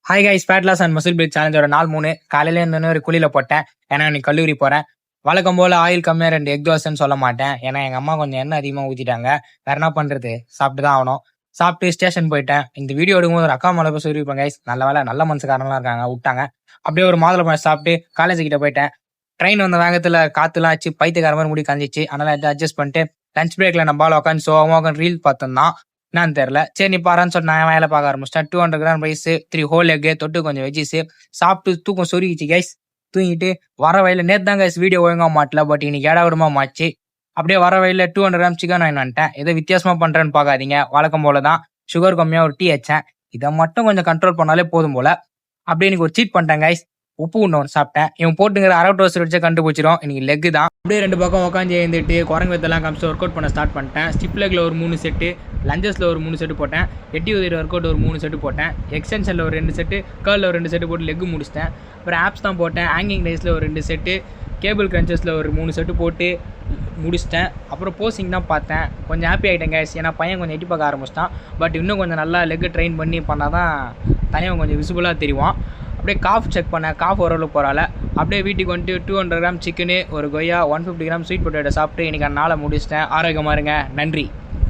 Hi guys, fat loss and muscle build சேலஞ்சோட நாள் 3 காலையில இருந்தோன்னே ஒரு குழியில போட்டேன். ஏன்னா இன்னைக்கு கல்லூரி போறேன். வழக்கம் போல ஆயில் கம்மியாக 2 எக் தோசைன்னு சொல்ல மாட்டேன். ஏன்னா எங்க அம்மா கொஞ்சம் எண்ணெய் அதிகமாக ஊற்றிட்டாங்க. வேற என்ன பண்றது, சாப்பிட்டு தான் ஆகணும். சாப்பிட்டு ஸ்டேஷன் போயிட்டேன். இந்த வீடியோ எடுக்கும்போது ஒரு அக்கா மேலே போய் சொல்லியிருப்பேன் கைஸ். நல்ல வேலை, நல்ல மனசுக்காரங்களாம் இருக்காங்க, விட்டாங்க. அப்படியே ஒரு மாதுளை சாப்பிட்டு காலேஜ் கிட்ட போயிட்டேன். ட்ரெயின் வந்த வேகத்தில் காத்துலாம் ஆச்சு, பைத்தியக்கார மாதிரி முடி காஞ்சிச்சு. அதனால அட்ஜஸ்ட் பண்ணிட்டு லஞ்ச் பிரேக்ல நம்ம உட்காந்து சோகமாக உட்காந்து ரீல் பார்த்தோம்னா என்னன்னு தெரியல. சரி நீ பாருன்னு சொல்லி நான் வேலை பார்க்க ஆரம்பிச்சிட்டேன். 200 கிராம் ரைஸ், 3 ஹோல் எக், தொட்டு கொஞ்சம் வெஜ்ஜிஸ் சாப்பிட்டு தூக்கம் சொருகிச்சு கைஸ். தூங்கிட்டு வர வயலில் நேற்று தான் கைஸ் வீடியோ ஒழுங்காக மாட்டல, பட் இன்னைக்கு ஏடாவிடமா மாச்சு. அப்படியே வர வயலில் 200 கிராம் சிக்கன் வாங்கி வந்துட்டேன். ஏதோ வித்தியாசமா பண்றேன்னு பார்க்காதீங்க, வழக்கம் போல தான். சுகர் கம்மியாக ஒரு டீ வச்சேன். இதை மட்டும் கொஞ்சம் கண்ட்ரோல் பண்ணாலே போதும் போல. அப்படியே இன்னைக்கு ஒரு சீட் பண்ணிட்டேன் கைஸ். உப்பு ஒன்று சாப்பிட்டேன். இவன் போட்டுங்கிற அரை டோஸ்ட் வச்சு கண்டுபிடிச்சிடும். இன்னைக்கு லெக் தான். அப்படியே 2 பக்கம் உட்காந்து எழுந்துட்டு குரங்கு வெத்தெல்லாம் காமிச்சு ஒர்க் அவுட் பண்ண ஸ்டார்ட் பண்ணிட்டேன். ஸ்டிப் லெக்கில் ஒரு 3 செட்டு, லஞ்சஸில் ஒரு 3 செட்டு போட்டேன். எட்டி உதவி ஒர்க் அவுட் ஒரு 3 செட்டு போட்டேன். எக்ஸ்டென்ஷனில் ஒரு 2 செட்டு, கேர்ளில் ஒரு 2 செட்டு போட்டு லெக் முடிச்சிட்டேன். அப்புறம் ஆப்ஸ் தான் போட்டேன். ஹேங்கிங் ரைஸில் ஒரு 2 செட்டு, கேபிள் கிரன்ச்சஸில் ஒரு 3 செட்டு போட்டு முடிச்சிட்டேன். அப்புறம் போஸ்டிங் தான் பார்த்தேன். கொஞ்சம் ஹாப்பி ஆகிட்டேன் கேஸ். ஏன்னா பையன் கொஞ்சம் எட்டி பார்க்க ஆரம்பிச்சிட்டான். பட் இன்னும் கொஞ்சம் நல்லா லெக்கு ட்ரெயின் பண்ணி பண்ணால் தான் தனியாக கொஞ்சம் விசிபிளாக தெரியும். அப்படியே காஃப் செக் பண்ணேன். காஃப் ஓரளவுக்கு போகிறால. அப்படியே வீட்டுக்கு வந்துட்டு 200 கிராம் சிக்கனு, ஒரு கொய்யா, 150 கிராம் ஸ்வீட் பொட்டேட்டோ சாப்பிட்டு இன்றைக்கி நாளை முடிச்சிட்டேன். ஆரோக்கியமாக இருங்க. நன்றி.